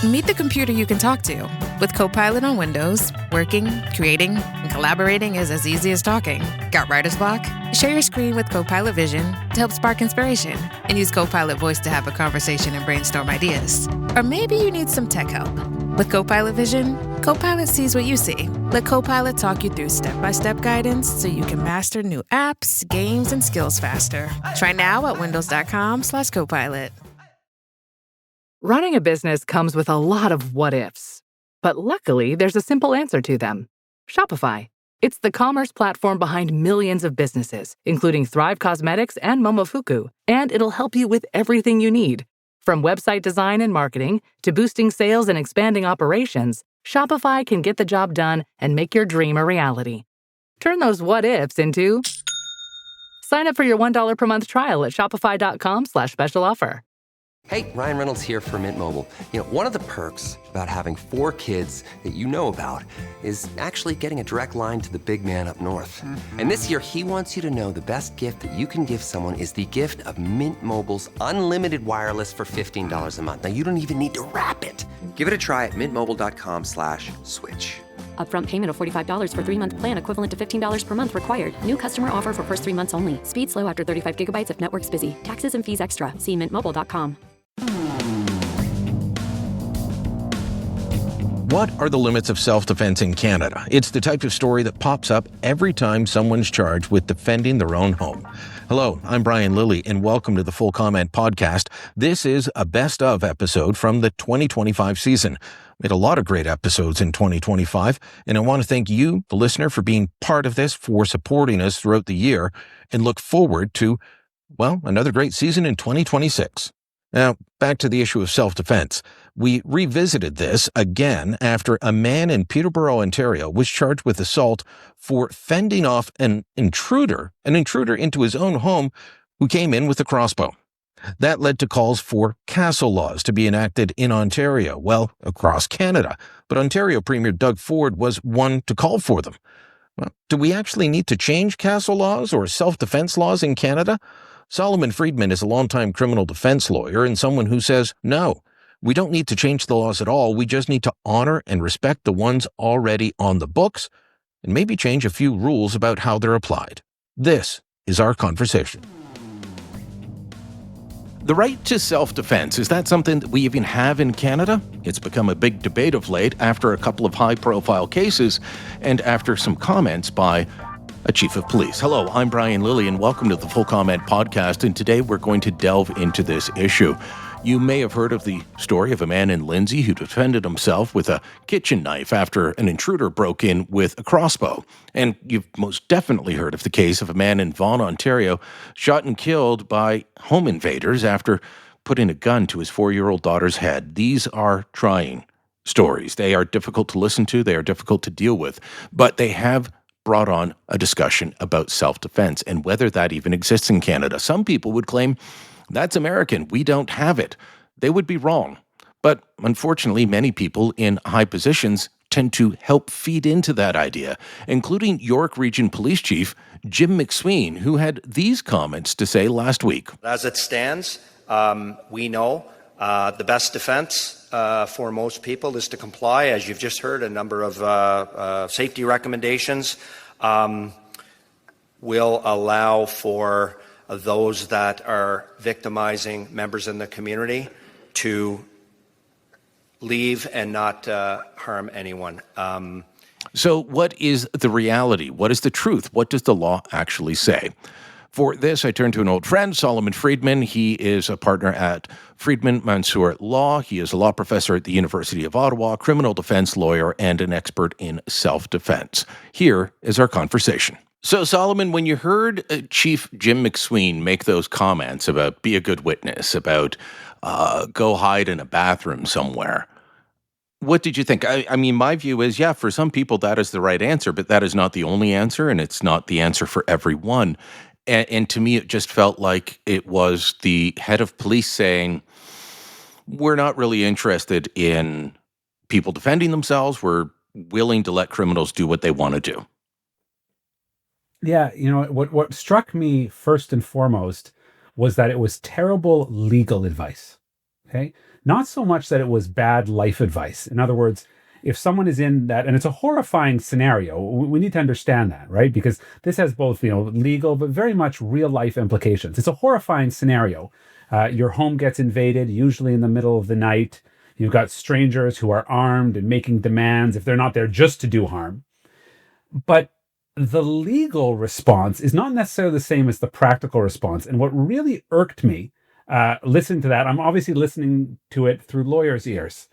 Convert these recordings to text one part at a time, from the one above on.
Meet the computer you can talk to. With Copilot on Windows, working, creating, and collaborating is as easy as talking. Got writer's block? Share your screen with Copilot Vision to help spark inspiration, and use Copilot Voice to have a conversation and brainstorm ideas. Or maybe you need some tech help. With Copilot Vision, Copilot sees what you see. Let Copilot talk you through step-by-step guidance so you can master new apps, games, and skills faster. Try now at windows.com/Copilot. Running a business comes with a lot of what-ifs. But luckily, there's a simple answer to them. Shopify. It's the commerce platform behind millions of businesses, including Thrive Cosmetics and Momofuku. And it'll help you with everything you need. From website design and marketing to boosting sales and expanding operations, Shopify can get the job done and make your dream a reality. Turn those what-ifs into... Sign up for your $1 per month trial at shopify.com/special offer. Hey, Ryan Reynolds here for Mint Mobile. One of the perks about having 4 kids that you know about is actually getting a direct line to the big man up north. Mm-hmm. And this year, he wants you to know the best gift that you can give someone is the gift of Mint Mobile's unlimited wireless for $15 a month. Now, you don't even need to wrap it. Give it a try at mintmobile.com/switch. Upfront payment of $45 for 3-month plan equivalent to $15 per month required. New customer offer for first 3 months only. Speed slow after 35 gigabytes if network's busy. Taxes and fees extra. See mintmobile.com. What are the limits of self-defense in Canada? It's the type of story that pops up every time someone's charged with defending their own home. Hello, I'm Brian Lilley, and welcome to the Full Comment Podcast. This is a best-of episode from the 2025 season. We had a lot of great episodes in 2025, and I want to thank you, the listener, for being part of this, for supporting us throughout the year, and look forward to, well, another great season in 2026. Now, back to the issue of self-defense. We revisited this again after a man in Peterborough, Ontario, was charged with assault for fending off an intruder into his own home who came in with a crossbow. That led to calls for castle laws to be enacted in Ontario, well, across Canada. But Ontario Premier Doug Ford was one to call for them. Well, do we actually need to change castle laws or self-defense laws in Canada? Solomon Friedman is a longtime criminal defense lawyer and someone who says, no, we don't need to change the laws at all. We just need to honor and respect the ones already on the books and maybe change a few rules about how they're applied. This is our conversation. The right to self-defense, is that something that we even have in Canada? It's become a big debate of late after a couple of high-profile cases and after some comments by a chief of police. Hello, I'm Brian Lilley, and welcome to the Full Comment Podcast, and today we're going to delve into this issue. You may have heard of the story of a man in Lindsay who defended himself with a kitchen knife after an intruder broke in with a crossbow. And you've most definitely heard of the case of a man in Vaughan, Ontario, shot and killed by home invaders after putting a gun to his 4-year-old daughter's head. These are trying stories. They are difficult to listen to. They are difficult to deal with. But they have brought on a discussion about self-defense and whether that even exists in Canada. Some people would claim that's American. We don't have it. They would be wrong. But unfortunately, many people in high positions tend to help feed into that idea, including York Region Police Chief Jim McSween, who had these comments to say last week. As it stands, we know the best defense for most people is to comply. As you've just heard, a number of safety recommendations will allow for those that are victimizing members in the community to leave and not harm anyone. So what is the reality? What is the truth? What does the law actually say? For this, I turn to an old friend, Solomon Friedman. He is a partner at Friedman Mansour Law. He is a law professor at the University of Ottawa, criminal defense lawyer, and an expert in self-defense. Here is our conversation. So, Solomon, when you heard Chief Jim McSween make those comments about be a good witness, about go hide in a bathroom somewhere, what did you think? I mean, my view is, yeah, for some people that is the right answer, but that is not the only answer, and it's not the answer for everyone. And to me, it just felt like it was the head of police saying, we're not really interested in people defending themselves. We're willing to let criminals do what they want to do. Yeah, what struck me first and foremost was that it was terrible legal advice. Okay. Not so much that it was bad life advice. In other words, if someone is in that, and it's a horrifying scenario, we need to understand that, right? Because this has both, legal, but very much real life implications. It's a horrifying scenario. Your home gets invaded, usually in the middle of the night. You've got strangers who are armed and making demands if they're not there just to do harm. But the legal response is not necessarily the same as the practical response. And what really irked me listening to that, I'm obviously listening to it through lawyers' ears,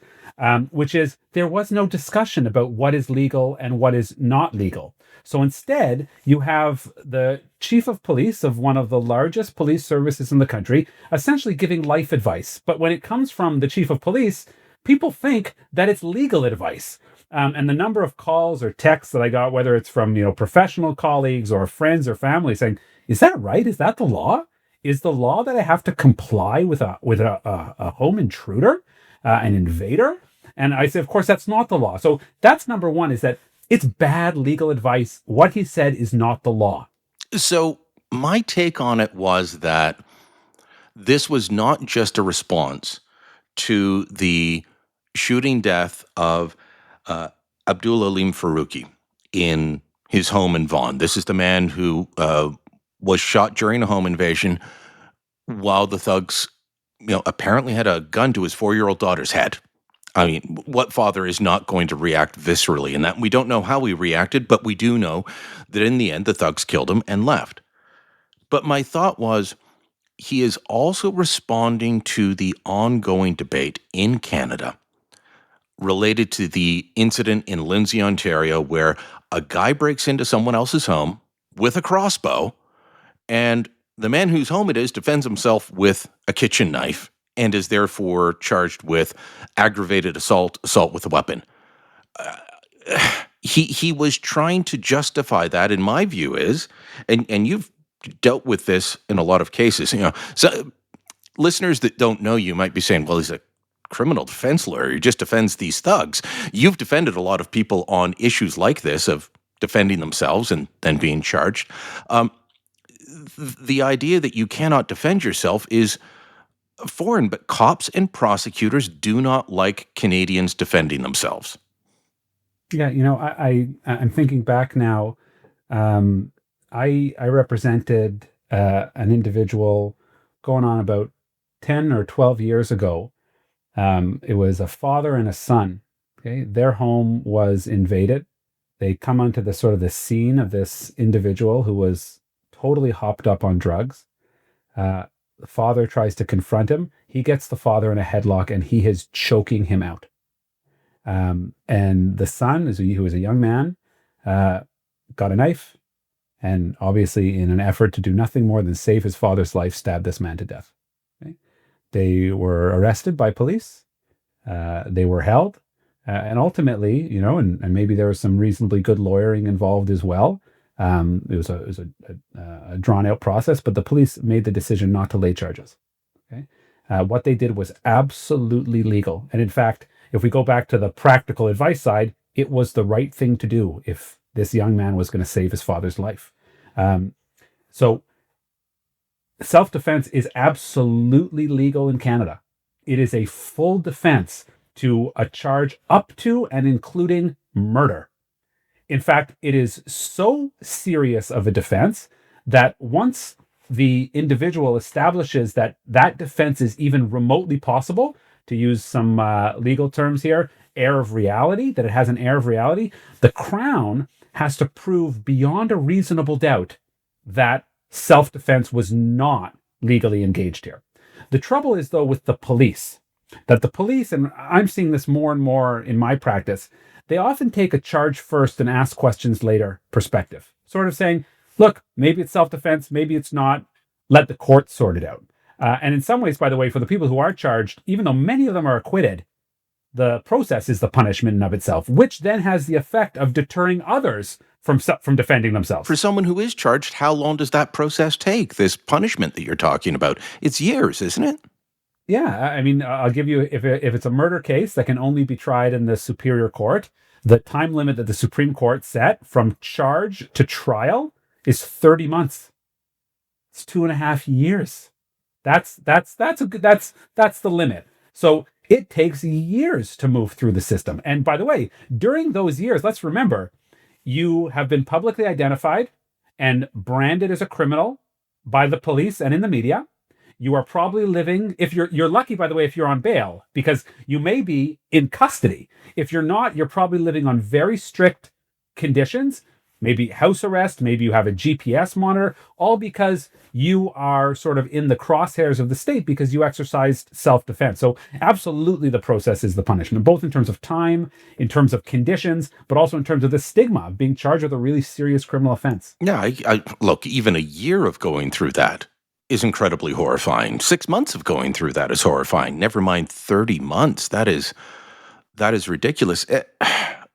which is there was no discussion about what is legal and what is not legal. So instead, you have the chief of police of one of the largest police services in the country essentially giving life advice. But when it comes from the chief of police, people think that it's legal advice. And the number of calls or texts that I got, whether it's from professional colleagues or friends or family, saying, "Is that right? Is that the law? Is the law that I have to comply with a home intruder, an invader?" And I say, of course, that's not the law. So that's number one, is that it's bad legal advice. What he said is not the law. So my take on it was that this was not just a response to the shooting death of Abdul Alim Faruqi in his home in Vaughan. This is the man who was shot during a home invasion while the thugs, apparently had a gun to his 4-year-old daughter's head. I mean, what father is not going to react viscerally in that? We don't know how he reacted, but we do know that in the end, the thugs killed him and left. But my thought was, he is also responding to the ongoing debate in Canada related to the incident in Lindsay, Ontario, where a guy breaks into someone else's home with a crossbow, and the man whose home it is defends himself with a kitchen knife and is therefore charged with aggravated assault with a weapon. He was trying to justify that, in my view, is, and you've dealt with this in a lot of cases. So listeners that don't know you might be saying, well, he's a criminal defense lawyer. He just defends these thugs. You've defended a lot of people on issues like this of defending themselves and then being charged. The idea that you cannot defend yourself is foreign, but cops and prosecutors do not like Canadians defending themselves. Yeah, I'm thinking back now. I represented an individual going on about 10 or 12 years ago. It was a father and a son. Okay, their home was invaded. They come onto the sort of the scene of this individual who was totally hopped up on drugs. The father tries to confront him. He gets the father in a headlock and he is choking him out. And the son, who was a young man, got a knife and obviously in an effort to do nothing more than save his father's life, stabbed this man to death. Okay? They were arrested by police. They were held. And ultimately, and maybe there was some reasonably good lawyering involved as well. It was a drawn out process, but the police made the decision not to lay charges. Okay, what they did was absolutely legal, and in fact, if we go back to the practical advice side, it was the right thing to do if this young man was going to save his father's life. So, self-defense is absolutely legal in Canada. It is a full defense to a charge up to and including murder. In fact, it is so serious of a defense that once the individual establishes that that defense is even remotely possible, to use some legal terms here, air of reality, that it has an air of reality, the Crown has to prove beyond a reasonable doubt that self-defense was not legally engaged here. The trouble is, though, with the police, that the police, and I'm seeing this more and more in my practice, they often take a charge first and ask questions later perspective, sort of saying, look, maybe it's self-defense, maybe it's not, let the court sort it out. And in some ways, by the way, for the people who are charged, even though many of them are acquitted, the process is the punishment in of itself, which then has the effect of deterring others from defending themselves. For someone who is charged, how long does that process take, this punishment that you're talking about? It's years, isn't it? Yeah, I mean, I'll give you, if it's a murder case that can only be tried in the Superior Court, the time limit that the Supreme Court set from charge to trial is 30 months. It's 2.5 years. That's the limit. So it takes years to move through the system. And by the way, during those years, let's remember, you have been publicly identified and branded as a criminal by the police and in the media. You are probably living, if you're lucky, by the way, if you're on bail, because you may be in custody. If you're not, you're probably living on very strict conditions, maybe house arrest, maybe you have a GPS monitor, all because you are sort of in the crosshairs of the state because you exercised self-defense. So absolutely the process is the punishment, both in terms of time, in terms of conditions, but also in terms of the stigma of being charged with a really serious criminal offense. Yeah, I look, even a year of going through that is incredibly horrifying. 6 months of going through that is horrifying. Never mind 30 months. That is ridiculous.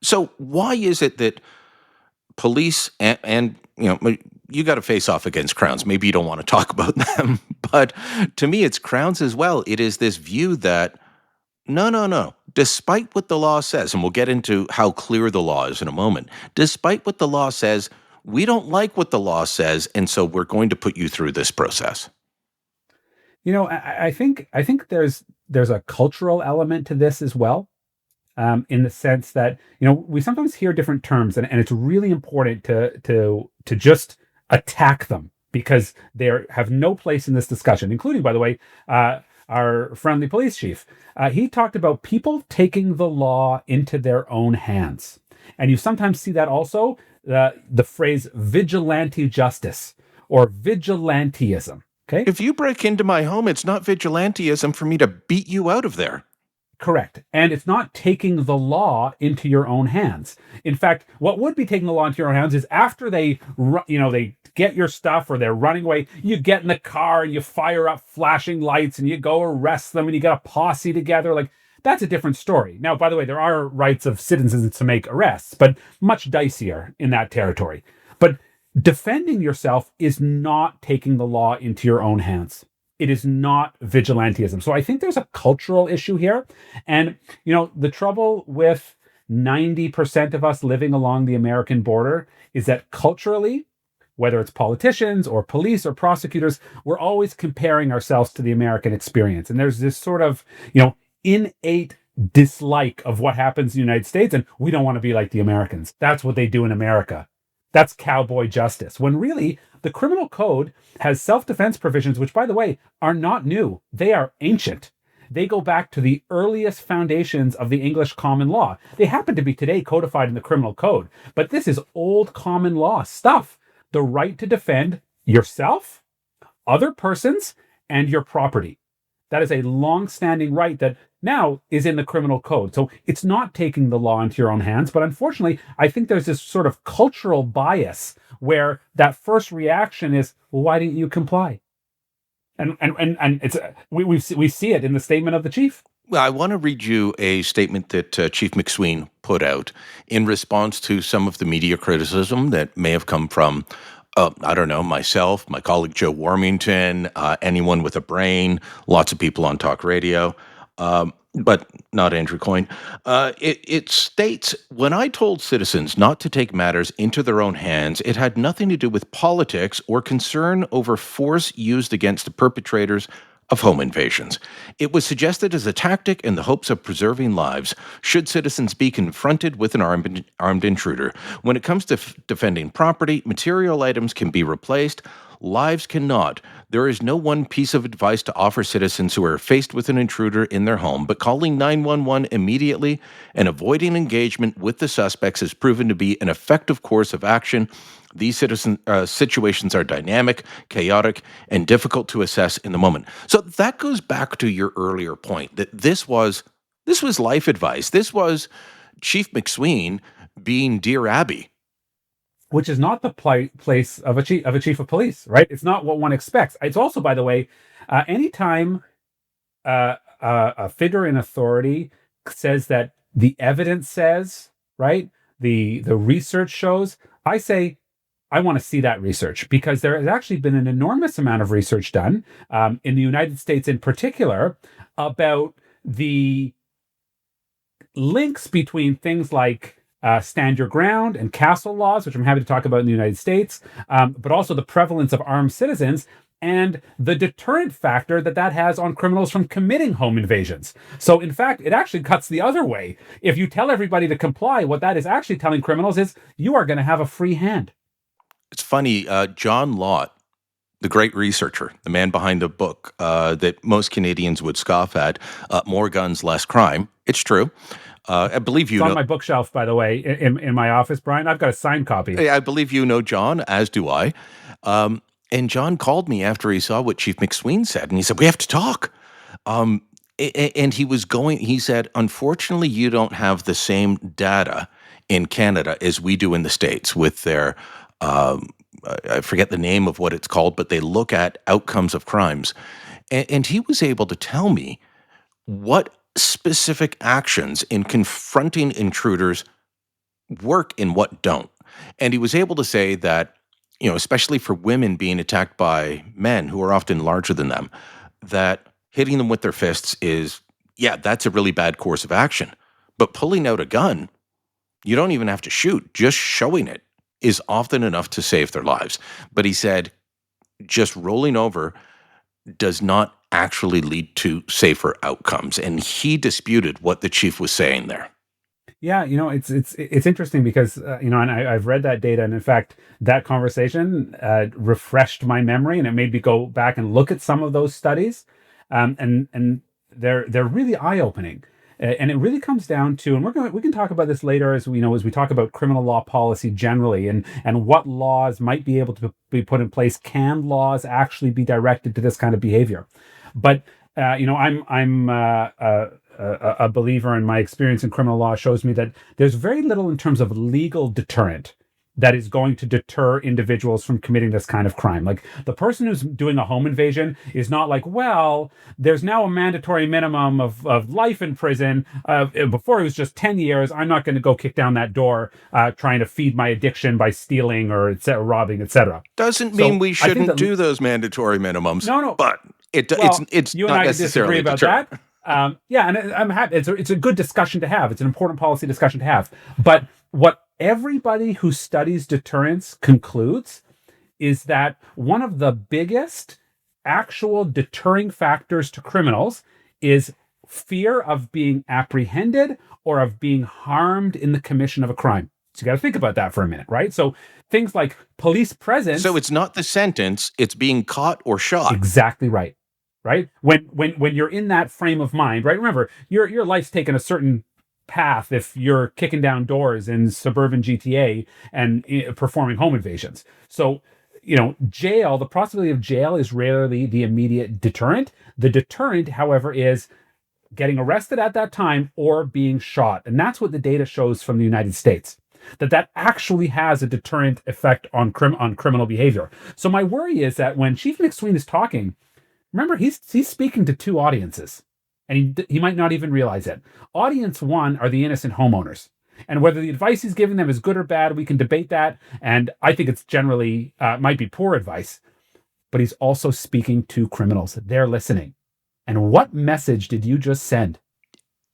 So why is it that police and you got to face off against Crowns. Maybe you don't want to talk about them, but to me, it's Crowns as well. It is this view that no. Despite what the law says, and we'll get into how clear the law is in a moment, despite what the law says, we don't like what the law says, and so we're going to put you through this process. I think there's a cultural element to this as well. In the sense that, we sometimes hear different terms and it's really important to just attack them because they have no place in this discussion, including, by the way, our friendly police chief. He talked about people taking the law into their own hands. And you sometimes see that also, the phrase vigilante justice or vigilantism. Okay. If you break into my home, it's not vigilantism for me to beat you out of there. Correct. And it's not taking the law into your own hands. In fact, what would be taking the law into your own hands is after they get your stuff or they're running away, you get in the car and you fire up flashing lights and you go arrest them and you get a posse together. Like, that's a different story. Now, by the way, there are rights of citizens to make arrests, but much dicier in that territory. But defending yourself is not taking the law into your own hands. It is not vigilantism. So I think there's a cultural issue here. And, the trouble with 90% of us living along the American border is that culturally, whether it's politicians or police or prosecutors, we're always comparing ourselves to the American experience. And there's this sort of, innate dislike of what happens in the United States. And we don't want to be like the Americans. That's what they do in America. That's cowboy justice. When really, the criminal code has self-defense provisions, which, by the way, are not new. They are ancient. They go back to the earliest foundations of the English common law. They happen to be today codified in the criminal code, but this is old common law stuff. The right to defend yourself, other persons, and your property. That is a long-standing right that now is in the criminal code. So it's not taking the law into your own hands. But unfortunately, I think there's this sort of cultural bias where that first reaction is, well, why didn't you comply? And it's we see it in the statement of the chief. Well, I want to read you a statement that Chief McSween put out in response to some of the media criticism that may have come from myself, my colleague Joe Warmington, anyone with a brain, lots of people on talk radio, but not Andrew Coyne. It states, when I told citizens not to take matters into their own hands, it had nothing to do with politics or concern over force used against the perpetrators of home invasions. It was suggested as a tactic in the hopes of preserving lives should citizens be confronted with an armed intruder. When it comes to defending property, material items can be replaced, lives cannot. There is no one piece of advice to offer citizens who are faced with an intruder in their home, but calling 911 immediately and avoiding engagement with the suspects has proven to be an effective course of action. These situations are dynamic, chaotic, and difficult to assess in the moment. So that goes back to your earlier point that this was life advice. This was Chief McSween being Dear Abby. Which is not the place of a chief of police, right? It's not what one expects. It's also, by the way, anytime a figure in authority says that the evidence says, right, the research shows, I say, I want to see that research, because there has actually been an enormous amount of research done in the United States in particular about the links between things like stand your ground and castle laws, which I'm happy to talk about in the United States, but also the prevalence of armed citizens and the deterrent factor that has on criminals from committing home invasions. So in fact, it actually cuts the other way. If you tell everybody to comply, what that is actually telling criminals is you are going to have a free hand. It's funny, John Lott, the great researcher, the man behind the book that most Canadians would scoff at, More Guns, Less Crime. It's true. I believe you it's know. on my bookshelf, by the way, in my office, Brian. I've got a signed copy. I believe you know John, as do I. And John called me after he saw what Chief McSween said, and he said, we have to talk. And he said, unfortunately, you don't have the same data in Canada as we do in the States with their, I forget the name of what it's called, but they look at outcomes of crimes. And he was able to tell me what specific actions in confronting intruders work and what don't. And he was able to say that, especially for women being attacked by men who are often larger than them, that hitting them with their fists is, that's a really bad course of action. But pulling out a gun, you don't even have to shoot. Just showing it is often enough to save their lives. But he said, just rolling over does not actually lead to safer outcomes. And he disputed what the chief was saying there. Yeah, it's interesting because and I've read that data, and in fact, that conversation refreshed my memory, and it made me go back and look at some of those studies, and they're really eye-opening, and it really comes down to, and we can talk about this later as we talk about criminal law policy generally, and what laws might be able to be put in place. Can laws actually be directed to this kind of behavior? But I'm a believer, and my experience in criminal law shows me that there's very little in terms of legal deterrent that is going to deter individuals from committing this kind of crime. Like, the person who's doing a home invasion is not like, well, there's now a mandatory minimum of life in prison. Before it was just 10 years. I'm not going to go kick down that door trying to feed my addiction by stealing or robbing, etc. Doesn't mean we shouldn't do those mandatory minimums. No. But it's you not and I necessarily disagree about deterrent. that. And I'm happy. It's a good discussion to have. It's an important policy discussion to have. But what everybody who studies deterrence concludes is that one of the biggest actual deterring factors to criminals is fear of being apprehended or of being harmed in the commission of a crime. So you got to think about that for a minute, right? So things like police presence. So it's not the sentence, it's being caught or shot. Exactly right. Right? When you're in that frame of mind, right? Remember, your life's taken a certain path if you're kicking down doors in suburban GTA and performing home invasions. So, jail, the possibility of jail is rarely the immediate deterrent. The deterrent, however, is getting arrested at that time or being shot. And that's what the data shows from the United States, that actually has a deterrent effect on criminal behavior. So my worry is that when Chief McSween is talking, remember, he's speaking to two audiences, and he might not even realize it. Audience one are the innocent homeowners. And whether the advice he's giving them is good or bad, we can debate that. And I think it's generally might be poor advice. But he's also speaking to criminals. They're listening. And what message did you just send?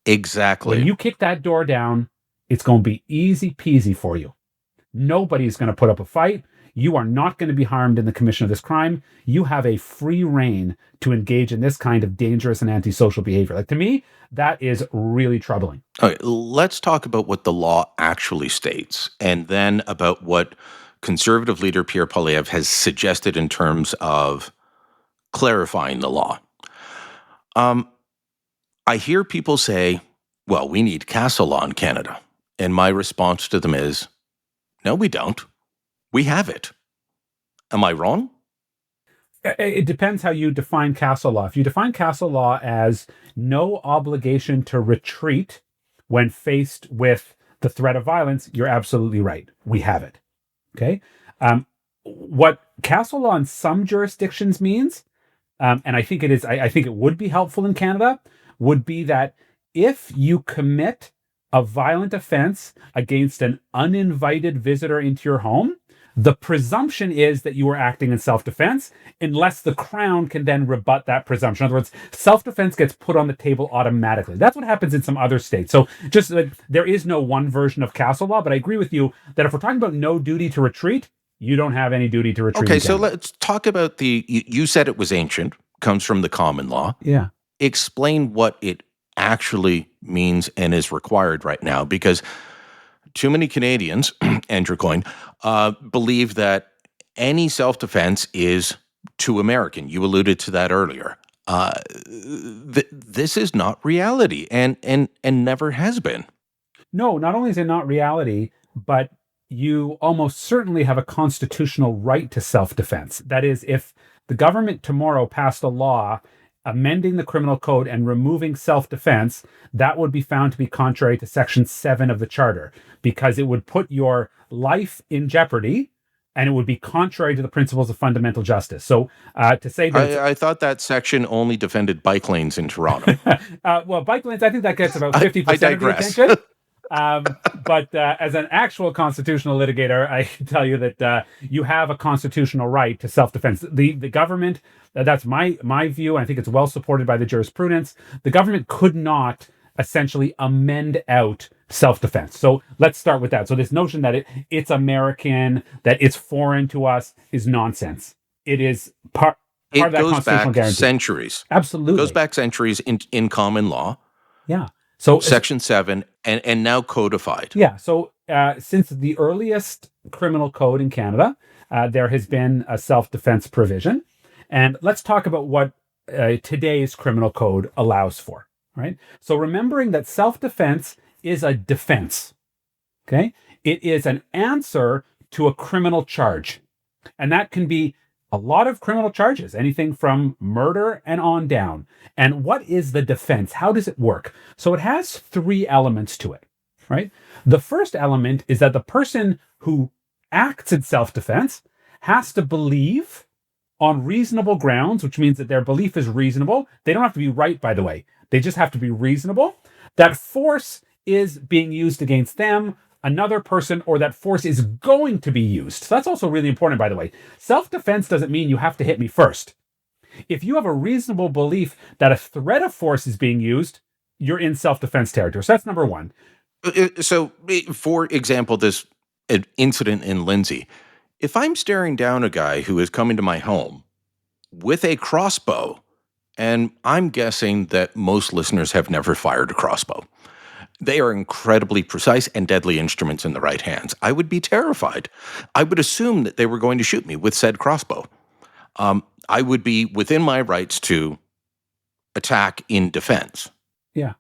Exactly. When you kick that door down, it's going to be easy peasy for you. Nobody's going to put up a fight. You are not going to be harmed in the commission of this crime. You have a free rein to engage in this kind of dangerous and antisocial behavior. Like, to me, that is really troubling. Okay, let's talk about what the law actually states, and then about what conservative leader Pierre Poilievre has suggested in terms of clarifying the law. I hear people say, well, we need castle law in Canada. And my response to them is, no, we don't. We have it. Am I wrong? It depends how you define castle law. If you define castle law as no obligation to retreat when faced with the threat of violence, you're absolutely right. We have it. Okay? What castle law in some jurisdictions means, and I think it is, I think it would be helpful in Canada, would be that if you commit a violent offense against an uninvited visitor into your home, the presumption is that you are acting in self-defense, unless the Crown can then rebut that presumption. In other words, self-defense gets put on the table automatically. That's what happens in some other states. So just there is no one version of castle law, but I agree with you that if we're talking about no duty to retreat, you don't have any duty to retreat. Okay, so let's talk about you said it was ancient, comes from the common law. Yeah. Explain what it actually means and is required right now, because too many Canadians, Andrew Coyne, believe that any self-defense is too American. You alluded to that earlier. This is not reality, and never has been. No, not only is it not reality, but you almost certainly have a constitutional right to self-defense. That is, if the government tomorrow passed a law amending the criminal code and removing self-defense, that would be found to be contrary to Section 7 of the Charter, because it would put your life in jeopardy and it would be contrary to the principles of fundamental justice. So to say that... I thought that section only defended bike lanes in Toronto. Well, bike lanes, I think that gets about 50% I of the digress. attention. But as an actual constitutional litigator, I can tell you that you have a constitutional right to self-defense. The government, that's my view, and I think it's well supported by the jurisprudence, the government could not essentially amend out self-defense. So let's start with that. So this notion that it's American, that it's foreign to us is nonsense. It is part of that constitutional guarantee. Centuries. Absolutely. It goes back centuries in common law. Yeah. So Section 7 and now codified. Yeah. So since the earliest criminal code in Canada, there has been a self-defense provision. And let's talk about what today's criminal code allows for. Right. So remembering that self-defense is a defense. Okay. It is an answer to a criminal charge. And that can be a lot of criminal charges, anything from murder and on down. And what is the defense? How does it work? So it has three elements to it, right? The first element is that the person who acts in self-defense has to believe on reasonable grounds, which means that their belief is reasonable. They don't have to be right, by the way. They just have to be reasonable. That force is being used against them, another person, or that force is going to be used. So that's also really important, by the way. Self-defense doesn't mean you have to hit me first. If you have a reasonable belief that a threat of force is being used, you're in self-defense territory. So that's number one. So, for example, this incident in Lindsay, if I'm staring down a guy who is coming to my home with a crossbow, and I'm guessing that most listeners have never fired a crossbow, they are incredibly precise and deadly instruments in the right hands. I would be terrified. I would assume that they were going to shoot me with said crossbow. I would be within my rights to attack in defense. Yeah,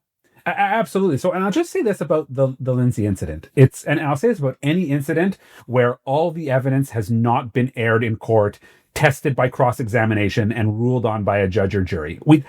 absolutely. So, and I'll just say this about the Lindsay incident. And I'll say this about any incident where all the evidence has not been aired in court, tested by cross-examination, and ruled on by a judge or jury. We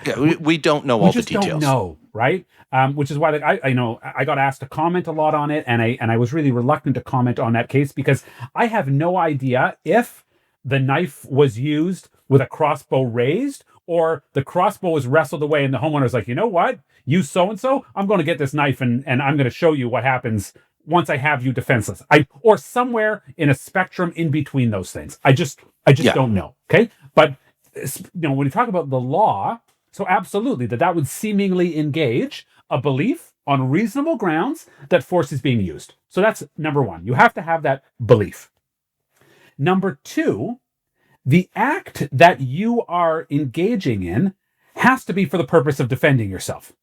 don't know all the details. We just don't know, right? Which is why I got asked to comment a lot on it, and I was really reluctant to comment on that case because I have no idea if the knife was used with a crossbow raised or the crossbow was wrestled away and the homeowner's like, you know what? You so-and-so, I'm going to get this knife and I'm going to show you what happens once I have you defenseless. Or somewhere in a spectrum in between those things. I just don't know. Okay. But when you talk about the law, so absolutely that would seemingly engage a belief on reasonable grounds that force is being used. So that's number one. You have to have that belief. Number two, the act that you are engaging in has to be for the purpose of defending yourself,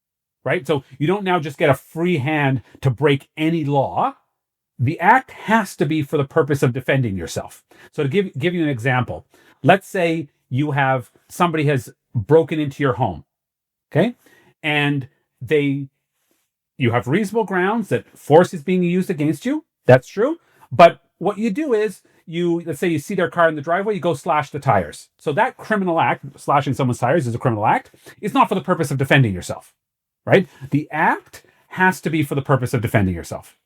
right? So you don't now just get a free hand to break any law. The act has to be for the purpose of defending yourself. So to give you an example, let's say somebody has broken into your home, okay? And you have reasonable grounds that force is being used against you. That's true. But what you do is let's say you see their car in the driveway, you go slash the tires. So that criminal act, slashing someone's tires is a criminal act. It's not for the purpose of defending yourself, right? The act has to be for the purpose of defending yourself.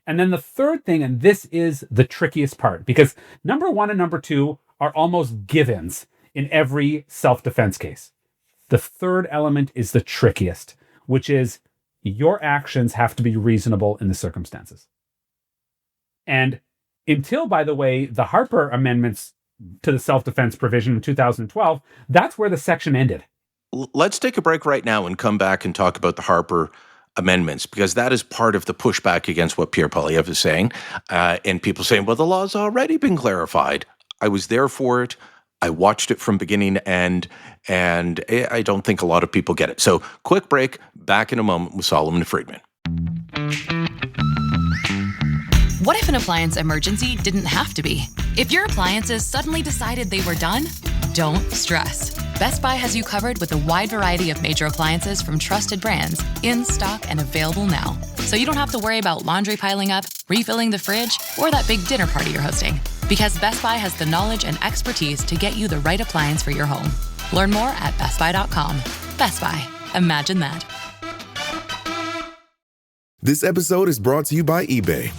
And then the third thing, and this is the trickiest part, because number one and number two are almost givens in every self-defense case. The third element is the trickiest, which is your actions have to be reasonable in the circumstances. And until, by the way, the Harper amendments to the self-defense provision in 2012, that's where the section ended. Let's take a break right now and come back and talk about the Harper amendments, because that is part of the pushback against what Pierre Poilievre is saying. And people saying, well, the law's already been clarified. I was there for it. I watched it from beginning to end, and I don't think a lot of people get it. So quick break, back in a moment with Solomon Friedman. What if an appliance emergency didn't have to be? If your appliances suddenly decided they were done, don't stress. Best Buy has you covered with a wide variety of major appliances from trusted brands, in stock and available now. So you don't have to worry about laundry piling up, refilling the fridge, or that big dinner party you're hosting. Because Best Buy has the knowledge and expertise to get you the right appliance for your home. Learn more at bestbuy.com. Best Buy. Imagine that. This episode is brought to you by eBay.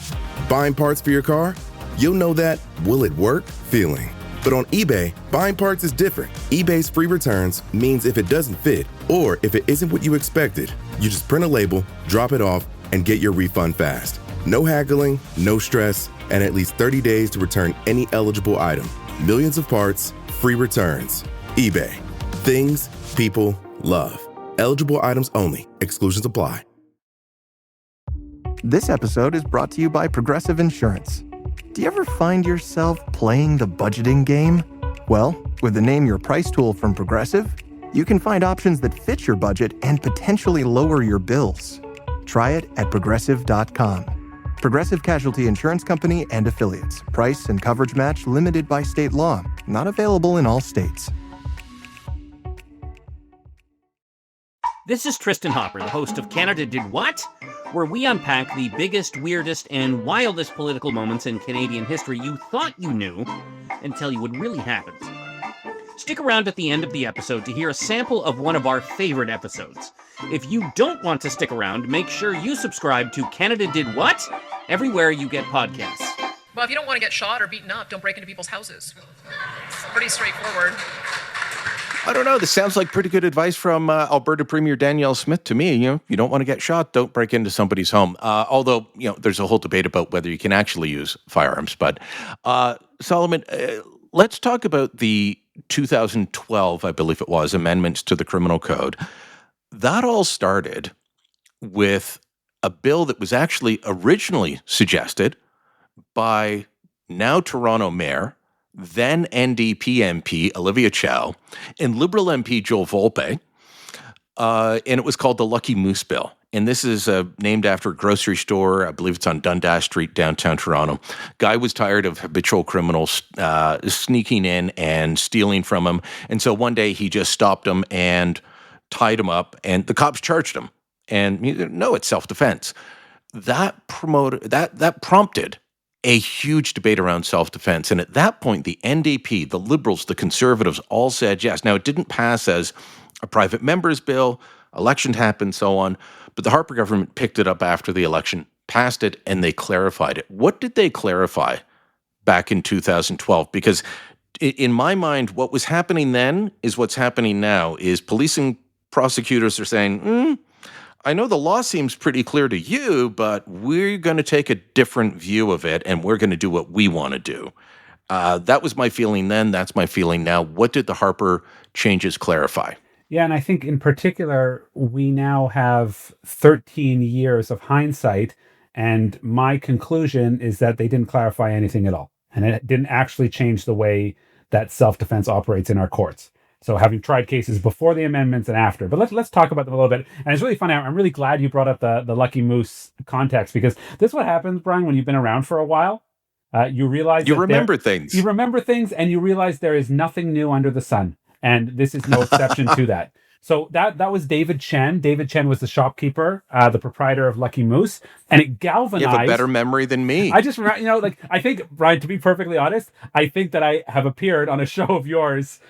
Buying parts for your car? You'll know that will it work feeling. But on eBay, buying parts is different. eBay's free returns means if it doesn't fit, or if it isn't what you expected, you just print a label, drop it off, and get your refund fast. No haggling, no stress, and at least 30 days to return any eligible item. Millions of parts, free returns. eBay. Things people love. Eligible items only. Exclusions apply. This episode is brought to you by Progressive Insurance. Do you ever find yourself playing the budgeting game? Well, with the Name Your Price tool from Progressive, you can find options that fit your budget and potentially lower your bills. Try it at Progressive.com. Progressive Casualty Insurance Company and Affiliates. Price and coverage match limited by state law. Not available in all states. This is Tristan Hopper, the host of Canada Did What?, where we unpack the biggest, weirdest, and wildest political moments in Canadian history you thought you knew and tell you what really happened. Stick around at the end of the episode to hear a sample of one of our favorite episodes. If you don't want to stick around, make sure you subscribe to Canada Did What? Everywhere you get podcasts. Well, if you don't want to get shot or beaten up, don't break into people's houses. It's pretty straightforward. I don't know. This sounds like pretty good advice from Alberta Premier Danielle Smith to me. You don't want to get shot, don't break into somebody's home. Although, there's a whole debate about whether you can actually use firearms. But Solomon, let's talk about the 2012, I believe it was, amendments to the criminal code. That all started with a bill that was actually originally suggested by now Toronto Mayor, then NDP MP Olivia Chow, and Liberal MP Joel Volpe, and it was called the Lucky Moose Bill. And this is named after a grocery store. I believe it's on Dundas Street, downtown Toronto. Guy was tired of habitual criminals sneaking in and stealing from him. And so one day he just stopped him and tied him up, and the cops charged him. And no, it's self-defense. That prompted a huge debate around self-defense. And at that point, the NDP, the Liberals, the Conservatives all said yes. Now, it didn't pass as a private member's bill. Election happened, so on. But the Harper government picked it up after the election, passed it, and they clarified it. What did they clarify back in 2012? Because in my mind, what was happening then is what's happening now, is police and prosecutors are saying, I know the law seems pretty clear to you, but we're going to take a different view of it, and we're going to do what we want to do. That was my feeling then. That's my feeling now. What did the Harper changes clarify? Yeah, and I think in particular, we now have 13 years of hindsight, and my conclusion is that they didn't clarify anything at all, and it didn't actually change the way that self-defense operates in our courts. So having tried cases before the amendments and after, but let's talk about them a little bit. And it's really funny. I'm really glad you brought up the Lucky Moose context, because this is what happens, Brian, when you've been around for a while. You realize you remember things. You remember things, and you realize there is nothing new under the sun, and this is no exception to that. So that was David Chen. David Chen was the shopkeeper, the proprietor of Lucky Moose, and it galvanized. You have a better memory than me. I just remember, I think, Brian, to be perfectly honest, I think that I have appeared on a show of yours,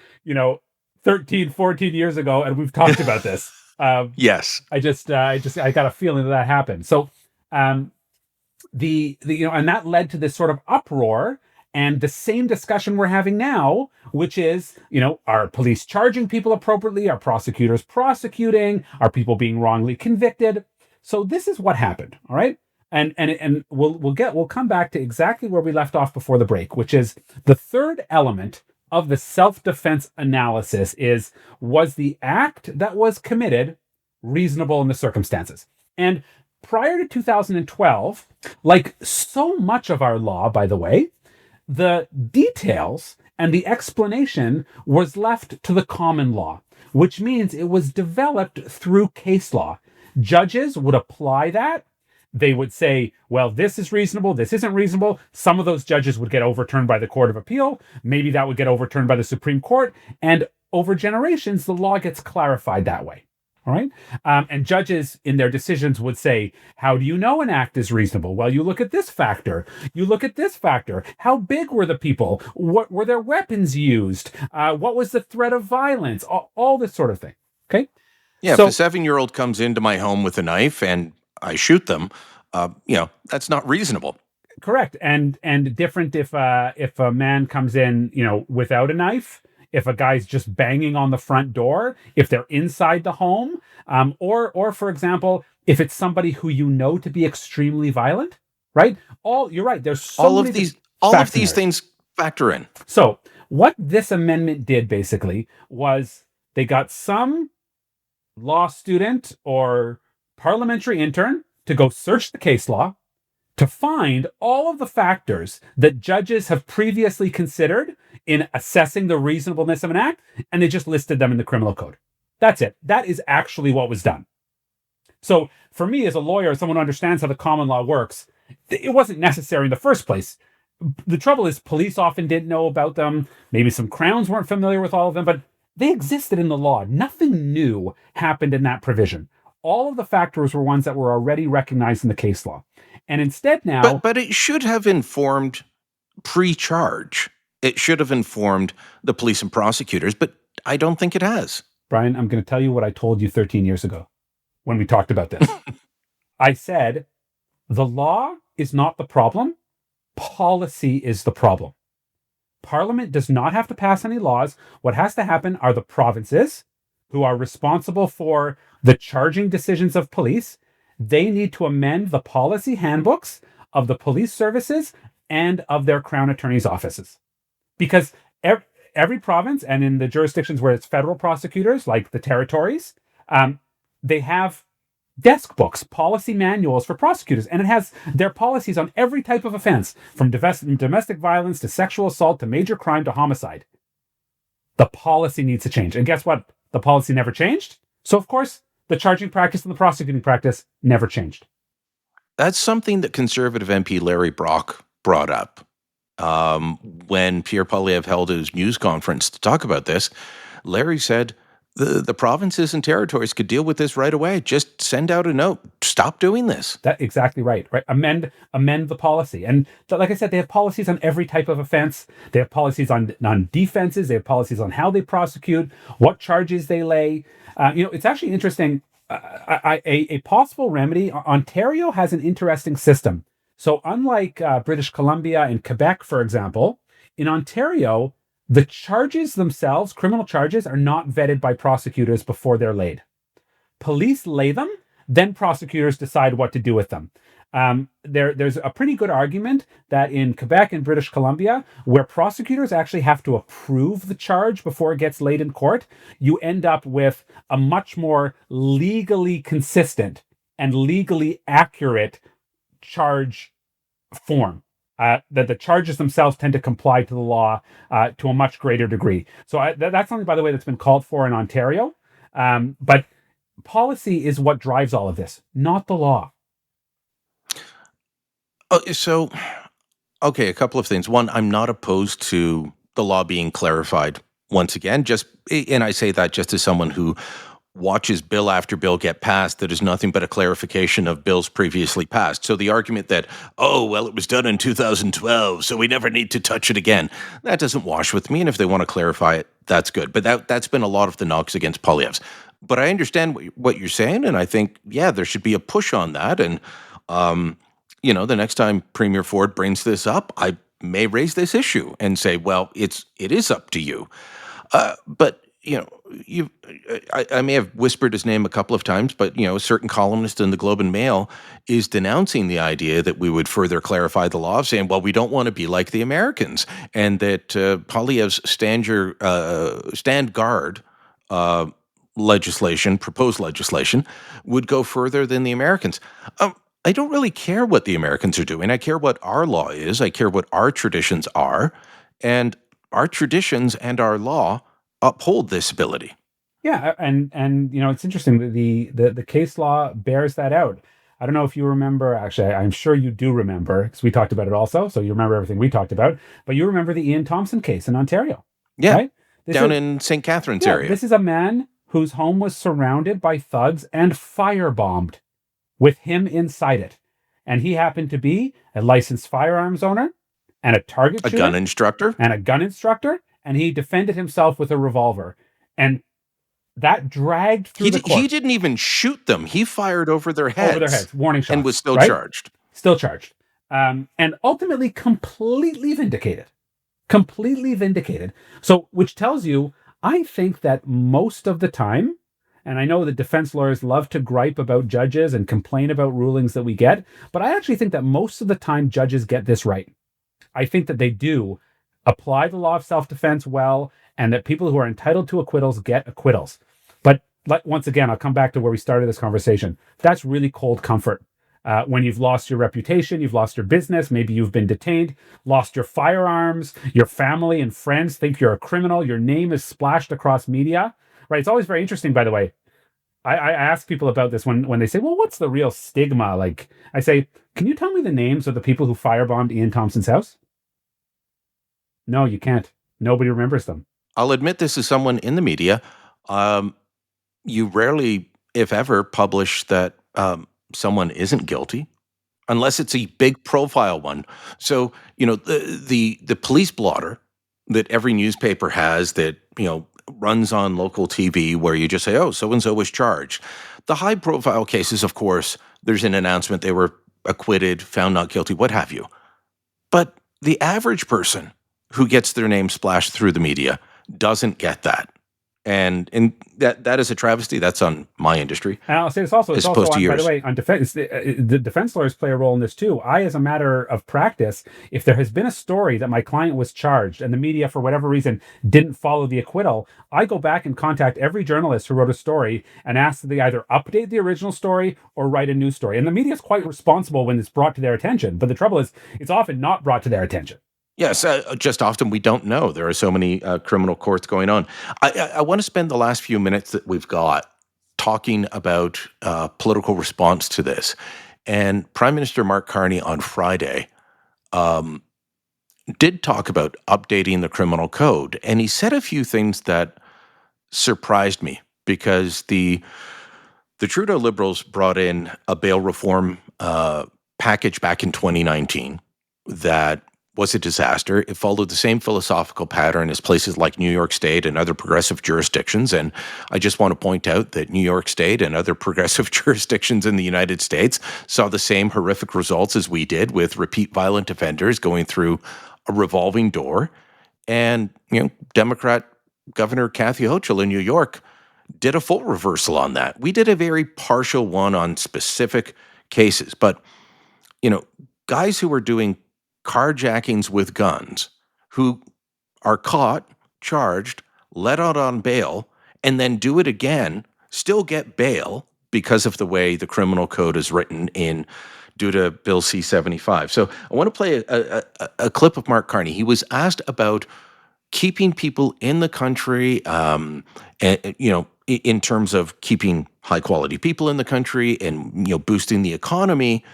13, 14 years ago, and we've talked about this. Yes. I got a feeling that happened. So, and that led to this sort of uproar, and the same discussion we're having now, which is, are police charging people appropriately? Are prosecutors prosecuting? Are people being wrongly convicted? So this is what happened. All right. And we'll come back to exactly where we left off before the break, which is the third element of the self-defense analysis was the act that was committed reasonable in the circumstances? And prior to 2012, like so much of our law, by the way, the details and the explanation was left to the common law, which means it was developed through case law. Judges would apply that. They would say, well, this is reasonable, this isn't reasonable. Some of those judges would get overturned by the Court of Appeal. Maybe that would get overturned by the Supreme Court. And over generations, the law gets clarified that way. All right. And judges in their decisions would say, how do you know an act is reasonable? Well, you look at this factor. You look at this factor. How big were the people? What were their weapons used? What was the threat of violence? All this sort of thing. Okay. Yeah. So, if a 7-year-old comes into my home with a knife and I shoot them, that's not reasonable. Correct. And different if a man comes in, without a knife, if a guy's just banging on the front door, if they're inside the home, or for example, if it's somebody who you know to be extremely violent, right? You're right. There's all of these things factor in. So what this amendment did basically was they got some law student or parliamentary intern to go search the case law to find all of the factors that judges have previously considered in assessing the reasonableness of an act, and they just listed them in the criminal code. That's it. That is actually what was done. So for me as a lawyer, someone who understands how the common law works, it wasn't necessary in the first place. The trouble is police often didn't know about them. Maybe some crowns weren't familiar with all of them, but they existed in the law. Nothing new happened in that provision. All of the factors were ones that were already recognized in the case law. And instead now... But it should have informed pre-charge. It should have informed the police and prosecutors, but I don't think it has. Brian, I'm going to tell you what I told you 13 years ago when we talked about this. I said, the law is not the problem. Policy is the problem. Parliament does not have to pass any laws. What has to happen are the provinces, who are responsible for the charging decisions of police. They need to amend the policy handbooks of the police services and of their crown attorney's offices. Because every province, and in the jurisdictions where it's federal prosecutors, like the territories, they have desk books, policy manuals for prosecutors, and it has their policies on every type of offense, from domestic violence to sexual assault to major crime to homicide. The policy needs to change. And guess what? The policy never changed. So, of course, the charging practice and the prosecuting practice never changed. That's something that Conservative MP Larry Brock brought up when Pierre Poilievre held his news conference to talk about this. Larry said the provinces and territories could deal with this right away. Just send out a note. Stop doing this. That's exactly right. Right. Amend the policy. And like I said, they have policies on every type of offense. They have policies on defenses. They have policies on how they prosecute, what charges they lay. It's actually interesting. A possible remedy, Ontario has an interesting system. So unlike British Columbia and Quebec, for example, in Ontario, the charges themselves, criminal charges, are not vetted by prosecutors before they're laid. Police lay them, then prosecutors decide what to do with them. There's a pretty good argument that in Quebec and British Columbia, where prosecutors actually have to approve the charge before it gets laid in court, you end up with a much more legally consistent and legally accurate charge form. That the charges themselves tend to comply to the law to a much greater degree. So that's something, by the way, that's been called for in Ontario. But policy is what drives all of this, not the law. Okay, a couple of things. One, I'm not opposed to the law being clarified once again. And I say that just as someone who watches bill after bill get passed that is nothing but a clarification of bills previously passed. So the argument that, it was done in 2012, so we never need to touch it again, that doesn't wash with me. And if they want to clarify it, that's good. But that's been a lot of the knocks against Poilievre's. But I understand what you're saying, and I think, there should be a push on that. And, the next time Premier Ford brings this up, I may raise this issue and say, well, it is up to you. But I may have whispered his name a couple of times, but, a certain columnist in the Globe and Mail is denouncing the idea that we would further clarify the law, saying, well, we don't want to be like the Americans, and that Poilievre's stand guard proposed legislation, would go further than the Americans. I don't really care what the Americans are doing. I care what our law is. I care what our traditions are. And our traditions and our law uphold this ability. Yeah, and it's interesting that the case law bears that out. I don't know if you remember, actually, I'm sure you do remember, because we talked about it also, so you remember everything we talked about, but you remember the Ian Thompson case in Ontario. Yeah, right? Down in St. Catharines area. This is a man whose home was surrounded by thugs and firebombed with him inside it. And he happened to be a licensed firearms owner and a target shooter. A gun instructor. And he defended himself with a revolver. And that dragged through the court. He didn't even shoot them. He fired over their heads. Warning shots. And was still charged. Still charged. And ultimately completely vindicated. So, which tells you, I think that most of the time, and I know that defense lawyers love to gripe about judges and complain about rulings that we get, but I actually think that most of the time judges get this right. I think that they do apply the law of self-defense well, and that people who are entitled to acquittals get acquittals. But once again, I'll come back to where we started this conversation. That's really cold comfort. When you've lost your reputation, you've lost your business, maybe you've been detained, lost your firearms, your family and friends think you're a criminal, your name is splashed across media, right? It's always very interesting, by the way. I ask people about this when they say, well, what's the real stigma? Like, I say, can you tell me the names of the people who firebombed Ian Thompson's house? No, you can't. Nobody remembers them. I'll admit this as someone in the media. You rarely, if ever, publish that someone isn't guilty, unless it's a big profile one. So, the police blotter that every newspaper has that, runs on local TV where you just say, oh, so-and-so was charged. The high profile cases, of course, there's an announcement they were acquitted, found not guilty, what have you. But the average person who gets their name splashed through the media doesn't get that. And that is a travesty. That's on my industry. And I'll say it's also on, by the way, on defense. The defense lawyers play a role in this too. As a matter of practice, if there has been a story that my client was charged and the media, for whatever reason, didn't follow the acquittal, I go back and contact every journalist who wrote a story and ask that they either update the original story or write a new story. And the media is quite responsible when it's brought to their attention. But the trouble is, it's often not brought to their attention. Yes, just often we don't know. There are so many criminal courts going on. I want to spend the last few minutes that we've got talking about political response to this. And Prime Minister Mark Carney on Friday did talk about updating the criminal code. And he said a few things that surprised me, because the Trudeau Liberals brought in a bail reform package back in 2019 that was a disaster. It followed the same philosophical pattern as places like New York State and other progressive jurisdictions. And I just want to point out that New York State and other progressive jurisdictions in the United States saw the same horrific results as we did, with repeat violent offenders going through a revolving door. And, Democrat Governor Kathy Hochul in New York did a full reversal on that. We did a very partial one on specific cases. But, guys who were doing carjackings with guns, who are caught, charged, let out on bail, and then do it again, still get bail because of the way the criminal code is written due to Bill C-75. So I want to play a clip of Mark Carney. He was asked about keeping people in the country, in terms of keeping high-quality people in the country and, boosting the economy.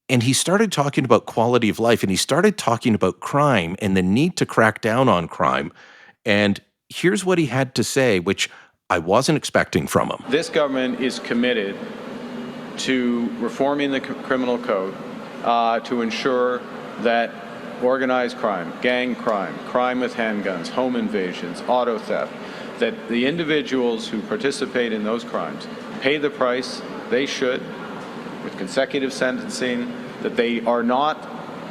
And he started talking about quality of life, and he started talking about crime and the need to crack down on crime. And here's what he had to say, which I wasn't expecting from him. This government is committed to reforming the criminal code to ensure that organized crime, gang crime, crime with handguns, home invasions, auto theft, that the individuals who participate in those crimes pay the price they should, with consecutive sentencing, that they are not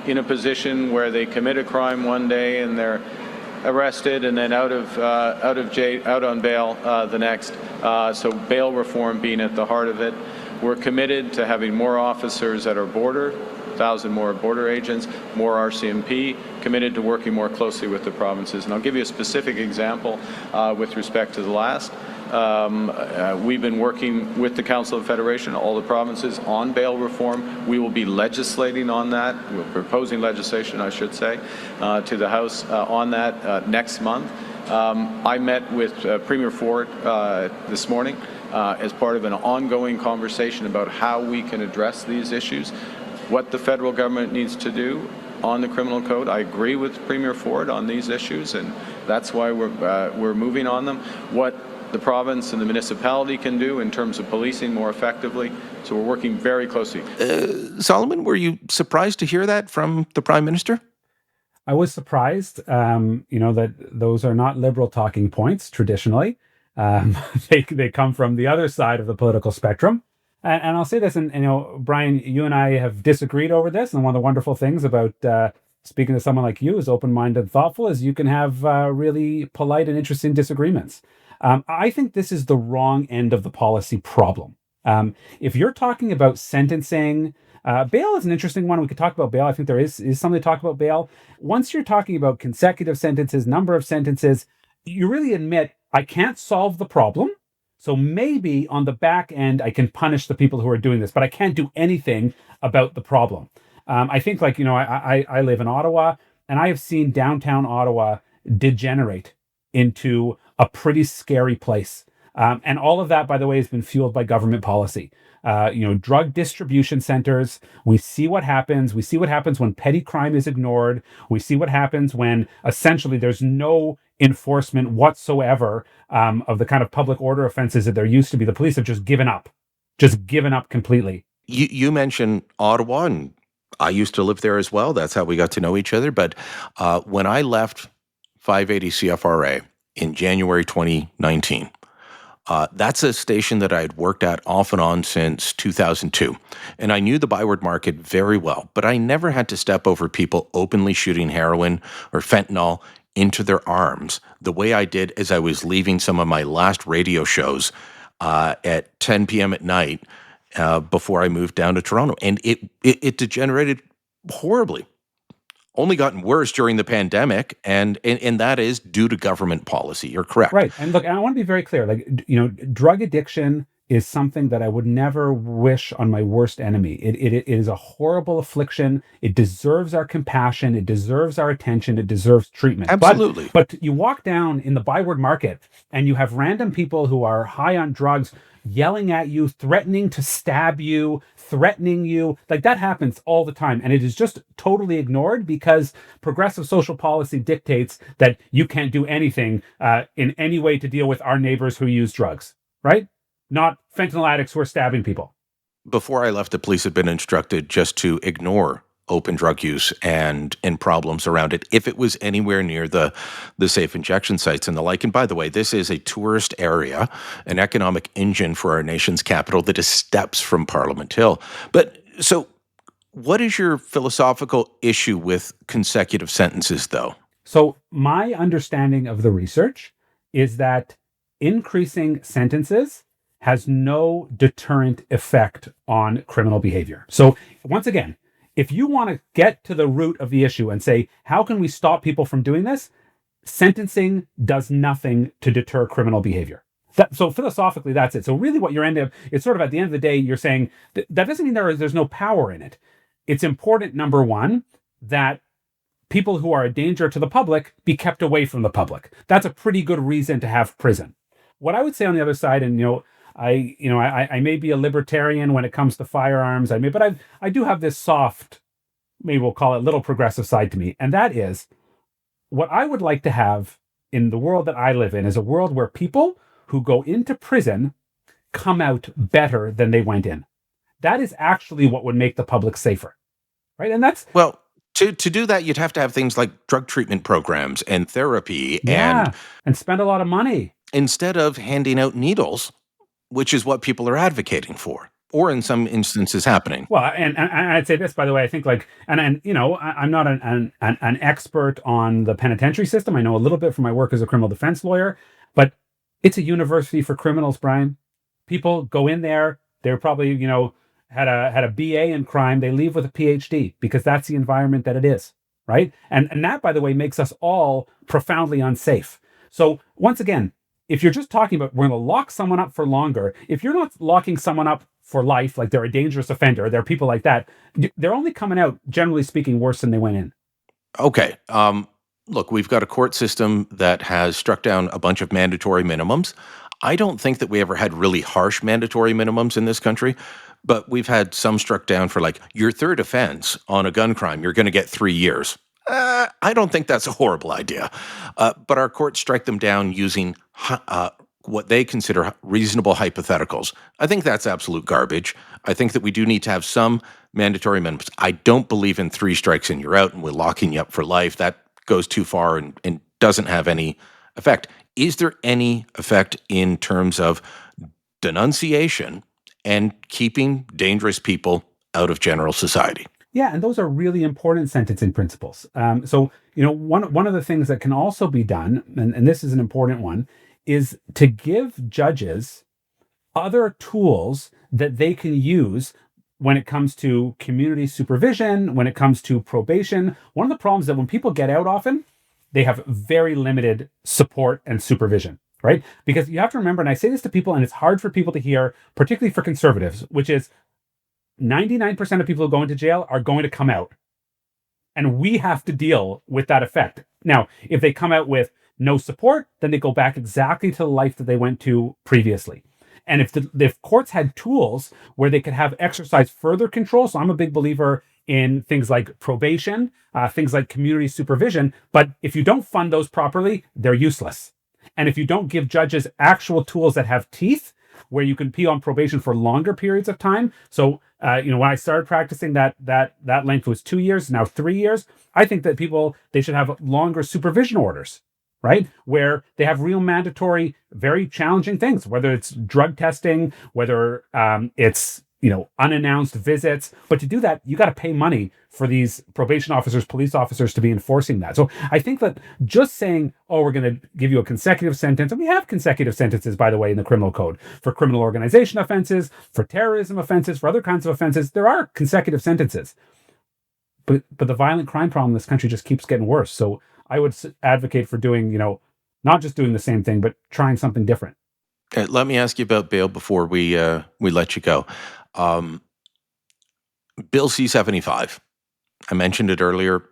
in a position where they commit a crime one day and they're arrested and then out on bail the next. So bail reform being at the heart of it. We're committed to having more officers at our border, 1,000 more border agents, more RCMP, committed to working more closely with the provinces. And I'll give you a specific example with respect to the last. We've been working with the Council of Federation, all the provinces, on bail reform. We will be legislating on that. We're proposing legislation, I should say, to the House on that next month. I met with Premier Ford this morning as part of an ongoing conversation about how we can address these issues, what the federal government needs to do on the criminal code. I agree with Premier Ford on these issues, and that's why we're moving on them. What the province and the municipality can do in terms of policing more effectively. So we're working very closely. Solomon, were you surprised to hear that from the Prime Minister? I was surprised, that those are not Liberal talking points traditionally. They come from the other side of the political spectrum. And I'll say this, and Brian, you and I have disagreed over this. And one of the wonderful things about speaking to someone like you, who's open-minded and thoughtful, is you can have really polite and interesting disagreements. I think this is the wrong end of the policy problem. If you're talking about sentencing, bail is an interesting one. We could talk about bail. I think there is something to talk about bail. Once you're talking about consecutive sentences, number of sentences, you really admit, I can't solve the problem. So maybe on the back end, I can punish the people who are doing this, but I can't do anything about the problem. I think I live in Ottawa, and I have seen downtown Ottawa degenerate into a pretty scary place. And all of that, by the way, has been fueled by government policy. Drug distribution centers. We see what happens. We see what happens when petty crime is ignored. We see what happens when essentially there's no enforcement whatsoever of the kind of public order offenses that there used to be. The police have just given up completely. You mentioned Ottawa, and I used to live there as well. That's how we got to know each other. But when I left 580 CFRA in January 2019, that's a station that I had worked at off and on since 2002. And I knew the Byward market very well, but I never had to step over people openly shooting heroin or fentanyl into their arms the way I did as I was leaving some of my last radio shows at 10 p.m. at night before I moved down to Toronto. And it degenerated horribly. Only gotten worse during the pandemic, and that is due to government policy. You're correct. Right. And look, I want to be very clear. Drug addiction is something that I would never wish on my worst enemy. It is a horrible affliction. It deserves our compassion. It deserves our attention. It deserves treatment. Absolutely. But you walk down in the Byward market and you have random people who are high on drugs yelling at you, threatening to stab you, threatening you. Like, that happens all the time. And it is just totally ignored because progressive social policy dictates that you can't do anything in any way to deal with our neighbors who use drugs, right? Not fentanyl addicts who are stabbing people. Before I left, the police had been instructed just to ignore open drug use and problems around it if it was anywhere near the safe injection sites and the like. And by the way, this is a tourist area, an economic engine for our nation's capital that is steps from Parliament Hill. But so what is your philosophical issue with consecutive sentences, though? So my understanding of the research is that increasing sentences has no deterrent effect on criminal behavior. So once again, if you want to get to the root of the issue and say, how can we stop people from doing this? Sentencing does nothing to deter criminal behavior. So philosophically, that's it. So really what you're it's sort of at the end of the day, you're saying that doesn't mean there's no power in it. It's important, number one, that people who are a danger to the public be kept away from the public. That's a pretty good reason to have prison. What I would say on the other side, and I may be a libertarian when it comes to firearms. But I do have this soft, maybe we'll call it little progressive side to me. And that is what I would like to have in the world that I live in is a world where people who go into prison come out better than they went in. That is actually what would make the public safer. Right. And that's well, to do that, you'd have to have things like drug treatment programs and therapy and spend a lot of money instead of handing out needles, which is what people are advocating for, or in some instances happening. Well, and I'd say this, by the way, I think I'm not an expert on the penitentiary system. I know a little bit from my work as a criminal defense lawyer, but it's a university for criminals, Brian. People go in there, they're probably, had a BA in crime, they leave with a PhD because that's the environment that it is, right? And that, by the way, makes us all profoundly unsafe. So once again, if you're just talking about we're going to lock someone up for longer, if you're not locking someone up for life, like they're a dangerous offender, there are people like that, they're only coming out, generally speaking, worse than they went in. Okay. Look, we've got a court system that has struck down a bunch of mandatory minimums. I don't think that we ever had really harsh mandatory minimums in this country, but we've had some struck down for like your third offense on a gun crime, you're going to get 3 years. I don't think that's a horrible idea. But our courts strike them down using what they consider reasonable hypotheticals. I think that's absolute garbage. I think that we do need to have some mandatory minimums. I don't believe in 3 strikes and you're out and we're locking you up for life. That goes too far and doesn't have any effect. Is there any effect in terms of denunciation and keeping dangerous people out of general society? Yeah, and those are really important sentencing principles. So, one of the things that can also be done, and this is an important one, is to give judges other tools that they can use when it comes to community supervision, when it comes to probation. One of the problems is that when people get out often, they have very limited support and supervision, right? Because you have to remember, and I say this to people, and it's hard for people to hear, particularly for conservatives, which is 99% of people who go into jail are going to come out. And we have to deal with that effect. Now, if they come out with no support, then they go back exactly to the life that they went to previously. And if courts had tools where they could have exercise further control, so I'm a big believer in things like probation, things like community supervision, but if you don't fund those properly, they're useless. And if you don't give judges actual tools that have teeth, where you can be on probation for longer periods of time. So, when I started practicing, that length was 2 years, now 3 years. I think that they should have longer supervision orders, right? Where they have real mandatory, very challenging things, whether it's drug testing, whether it's, unannounced visits. But to do that, you got to pay money for these probation officers, police officers to be enforcing that. So I think that just saying, oh, we're going to give you a consecutive sentence, and we have consecutive sentences, by the way, in the criminal code for criminal organization offenses, for terrorism offenses, for other kinds of offenses, there are consecutive sentences. But the violent crime problem in this country just keeps getting worse. So I would advocate for doing, not just doing the same thing, but trying something different. Let me ask you about bail before we let you go. Bill C-75. I mentioned it earlier.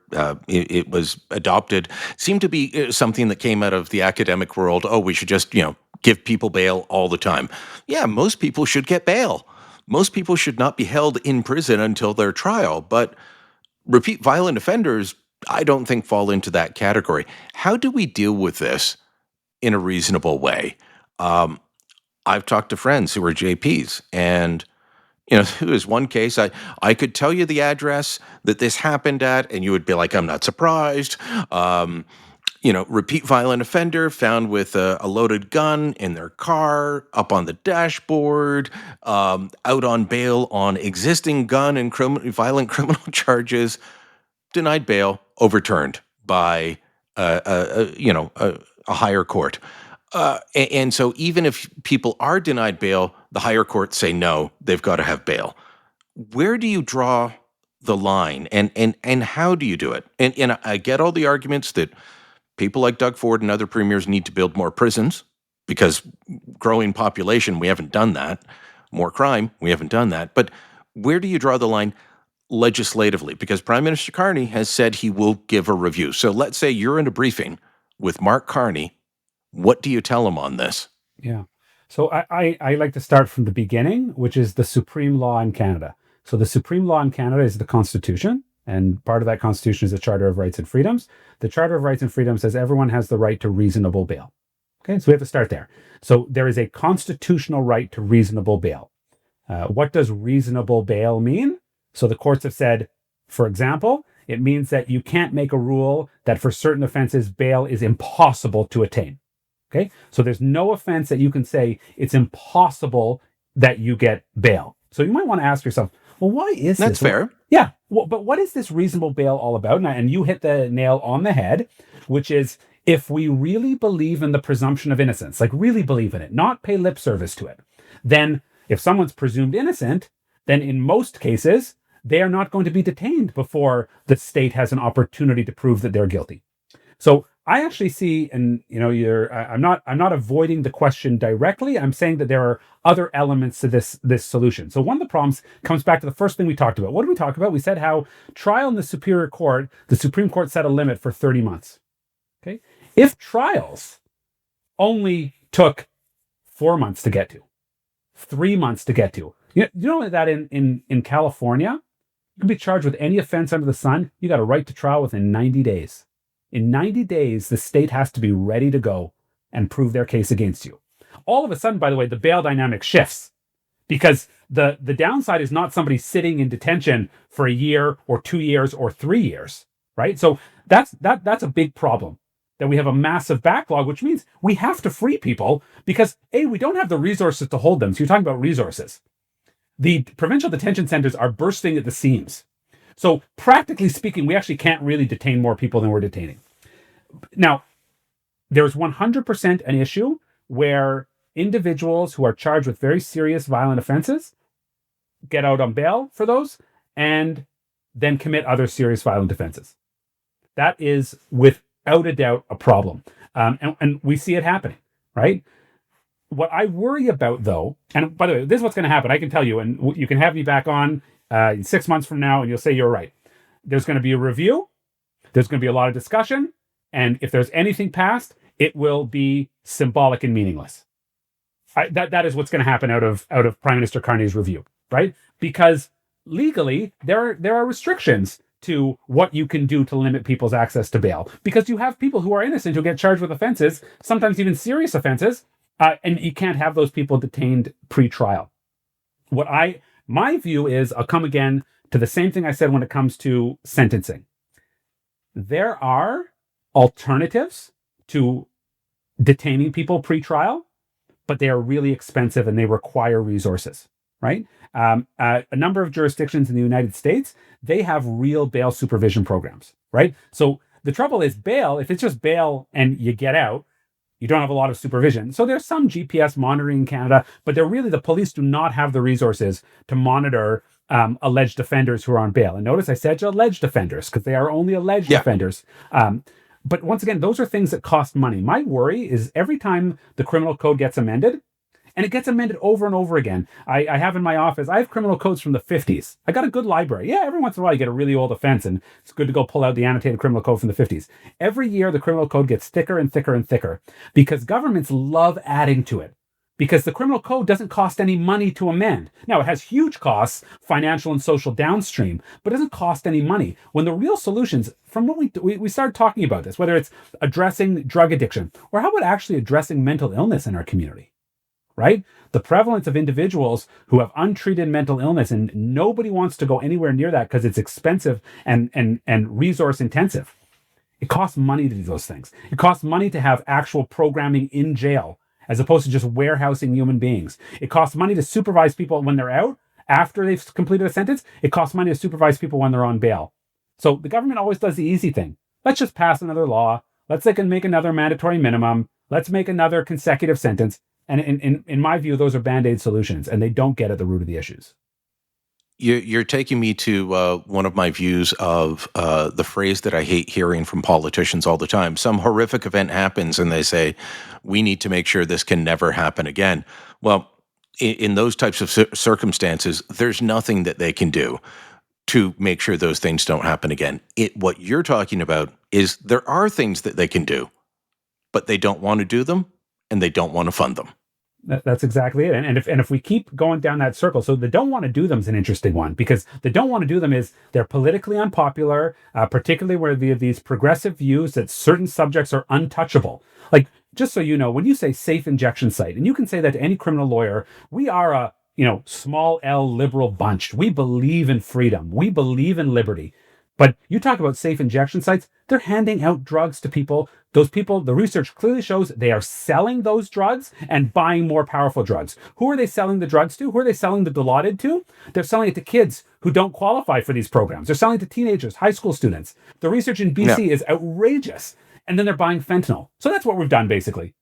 It was adopted. Seemed to be something that came out of the academic world. Oh, we should just, give people bail all the time. Yeah, most people should get bail. Most people should not be held in prison until their trial. But repeat violent offenders, I don't think fall into that category. How do we deal with this in a reasonable way? I've talked to friends who are JPs, and there was one case, I could tell you the address that this happened at, and you would be like, I'm not surprised. Repeat violent offender found with a loaded gun in their car, up on the dashboard, out on bail on existing gun and violent criminal charges, denied bail, overturned by a higher court. And so even if people are denied bail, the higher courts say, no, they've got to have bail. Where do you draw the line and how do you do it? And I get all the arguments that people like Doug Ford and other premiers need to build more prisons because growing population, we haven't done that. More crime, we haven't done that. But where do you draw the line legislatively? Because Prime Minister Carney has said he will give a review. So let's say you're in a briefing with Mark Carney. What do you tell him on this? Yeah. So I like to start from the beginning, which is the supreme law in Canada. So the supreme law in Canada is the Constitution, and part of that Constitution is the Charter of Rights and Freedoms. The Charter of Rights and Freedoms says everyone has the right to reasonable bail. Okay, so we have to start there. So there is a constitutional right to reasonable bail. What does reasonable bail mean? So the courts have said, for example, it means that you can't make a rule that for certain offenses, bail is impossible to attain. Okay, so there's no offense that you can say it's impossible that you get bail. So you might want to ask yourself, well, why is this? That's fair. Yeah, well, but what is this reasonable bail all about? And you hit the nail on the head, which is if we really believe in the presumption of innocence, like really believe in it, not pay lip service to it, then if someone's presumed innocent, then in most cases, they are not going to be detained before the state has an opportunity to prove that they're guilty. So I actually see, and I'm not avoiding the question directly. I'm saying that there are other elements to this solution. So one of the problems comes back to the first thing we talked about. What did we talk about? We said how trial in the Superior Court, the Supreme Court set a limit for 30 months. Okay, if trials only took 4 months to get to, 3 months to get to, you know that in California, you can be charged with any offense under the sun. You got a right to trial within 90 days. In 90 days, the state has to be ready to go and prove their case against you. All of a sudden, by the way, the bail dynamic shifts because the downside is not somebody sitting in detention for a year or 2 years or 3 years, right? So that's a big problem, that we have a massive backlog, which means we have to free people because, A, we don't have the resources to hold them. So you're talking about resources. The provincial detention centers are bursting at the seams. So practically speaking, we actually can't really detain more people than we're detaining. Now, there's 100% an issue where individuals who are charged with very serious violent offenses get out on bail for those and then commit other serious violent offenses. That is without a doubt a problem. And we see it happening, right? What I worry about, though, and by the way, this is what's going to happen. I can tell you, and you can have me back on 6 months from now, and you'll say you're right. There's going to be a review. There's going to be a lot of discussion. And if there's anything passed, it will be symbolic and meaningless. That is what's going to happen out of Prime Minister Carney's review, right? Because legally, there are restrictions to what you can do to limit people's access to bail. Because you have people who are innocent who get charged with offenses, sometimes even serious offenses, and you can't have those people detained pre-trial. My view is, I'll come again to the same thing I said when it comes to sentencing. There are alternatives to detaining people pre-trial, but they are really expensive and they require resources, right? A number of jurisdictions in the United States, they have real bail supervision programs, right? So the trouble is bail, if it's just bail and you get out, you don't have a lot of supervision. So there's some GPS monitoring in Canada, but the police do not have the resources to monitor alleged offenders who are on bail. And notice I said alleged offenders because they are only alleged offenders. But once again, those are things that cost money. My worry is every time the criminal code gets amended, and it gets amended over and over again. I have in my office, I have criminal codes from the 50s. I got a good library. Yeah, every once in a while you get a really old offense and it's good to go pull out the annotated criminal code from the 50s. Every year the criminal code gets thicker and thicker and thicker because governments love adding to it. Because the criminal code doesn't cost any money to amend. Now, it has huge costs, financial and social downstream, but it doesn't cost any money. When the real solutions, from what we started talking about this, whether it's addressing drug addiction, or how about actually addressing mental illness in our community, right? The prevalence of individuals who have untreated mental illness, and nobody wants to go anywhere near that because it's expensive and resource intensive. It costs money to do those things. It costs money to have actual programming in jail, as opposed to just warehousing human beings. It costs money to supervise people when they're out, after they've completed a sentence. It costs money to supervise people when they're on bail. So the government always does the easy thing. Let's just pass another law. Let's make another mandatory minimum. Let's make another consecutive sentence. And in my view, those are Band-Aid solutions, and they don't get at the root of the issues. You're taking me to one of my views of the phrase that I hate hearing from politicians all the time. Some horrific event happens and they say, we need to make sure this can never happen again. Well, in those types of circumstances, there's nothing that they can do to make sure those things don't happen again. What you're talking about is there are things that they can do, but they don't want to do them and they don't want to fund them. That's exactly it. And if we keep going down that circle, so the don't want to do them is an interesting one, because the don't want to do them is they're politically unpopular, particularly where they have these progressive views that certain subjects are untouchable. Like, just so you know, when you say safe injection site, and you can say that to any criminal lawyer, we are a small L liberal bunch. We believe in freedom. We believe in liberty. But you talk about safe injection sites, they're handing out drugs to people. Those people, the research clearly shows they are selling those drugs and buying more powerful drugs. Who are they selling the drugs to? Who are they selling the Dilaudid to? They're selling it to kids who don't qualify for these programs. They're selling it to teenagers, high school students. The research in BC is outrageous. And then they're buying fentanyl. So that's what we've done, basically.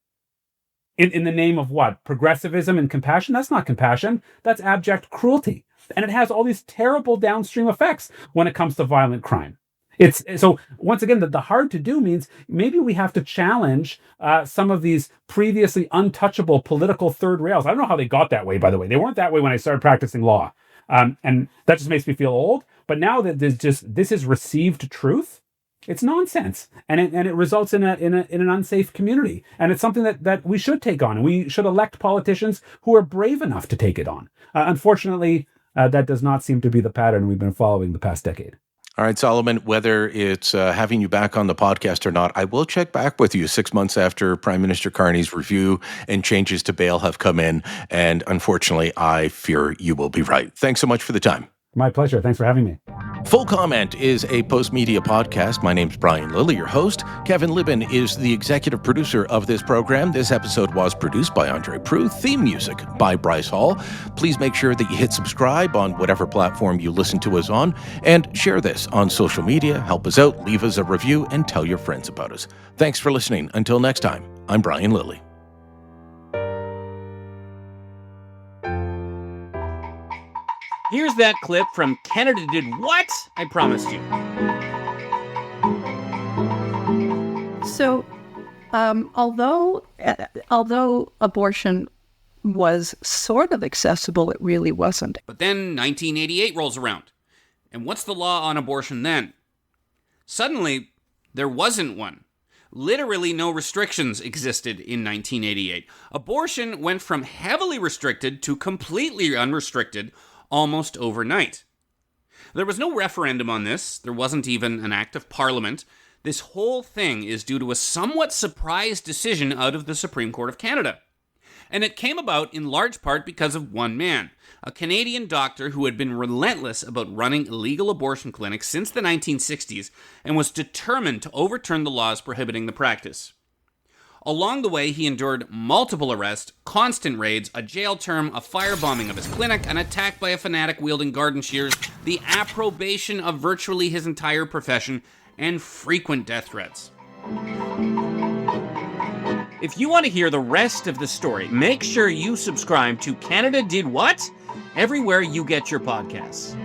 In the name of what? Progressivism and compassion? That's not compassion. That's abject cruelty. And it has all these terrible downstream effects when it comes to violent crime. It's so once again, the hard to do means maybe we have to challenge some of these previously untouchable political third rails. I don't know how they got that way, by the way. They weren't that way when I started practicing law. And that just makes me feel old. But now that this is received truth, it's nonsense, and it results in an unsafe community, and it's something that we should take on, and we should elect politicians who are brave enough to take it on. Unfortunately, that does not seem to be the pattern we've been following the past decade. All right, Solomon, whether it's having you back on the podcast or not, I will check back with you 6 months after Prime Minister Carney's review and changes to bail have come in, and unfortunately, I fear you will be right. Thanks so much for the time. My pleasure. Thanks for having me. Full Comment is a post-media podcast. My name's Brian Lilley, your host. Kevin Libin is the executive producer of this program. This episode was produced by Andre Proulx. Theme music by Bryce Hall. Please make sure that you hit subscribe on whatever platform you listen to us on, and share this on social media. Help us out, leave us a review, and tell your friends about us. Thanks for listening. Until next time, I'm Brian Lilley. Here's that clip from Canada Did What? I promised you. So, although abortion was sort of accessible, it really wasn't. But then 1988 rolls around. And what's the law on abortion then? Suddenly, there wasn't one. Literally no restrictions existed in 1988. Abortion went from heavily restricted to completely unrestricted almost overnight. There was no referendum on this. There wasn't even an act of parliament. This whole thing is due to a somewhat surprise decision out of the Supreme Court of Canada. And it came about in large part because of one man, a Canadian doctor who had been relentless about running illegal abortion clinics since the 1960s and was determined to overturn the laws prohibiting the practice. Along the way, he endured multiple arrests, constant raids, a jail term, a firebombing of his clinic, an attack by a fanatic wielding garden shears, the approbation of virtually his entire profession, and frequent death threats. If you want to hear the rest of the story, make sure you subscribe to Canada Did What? Everywhere you get your podcasts.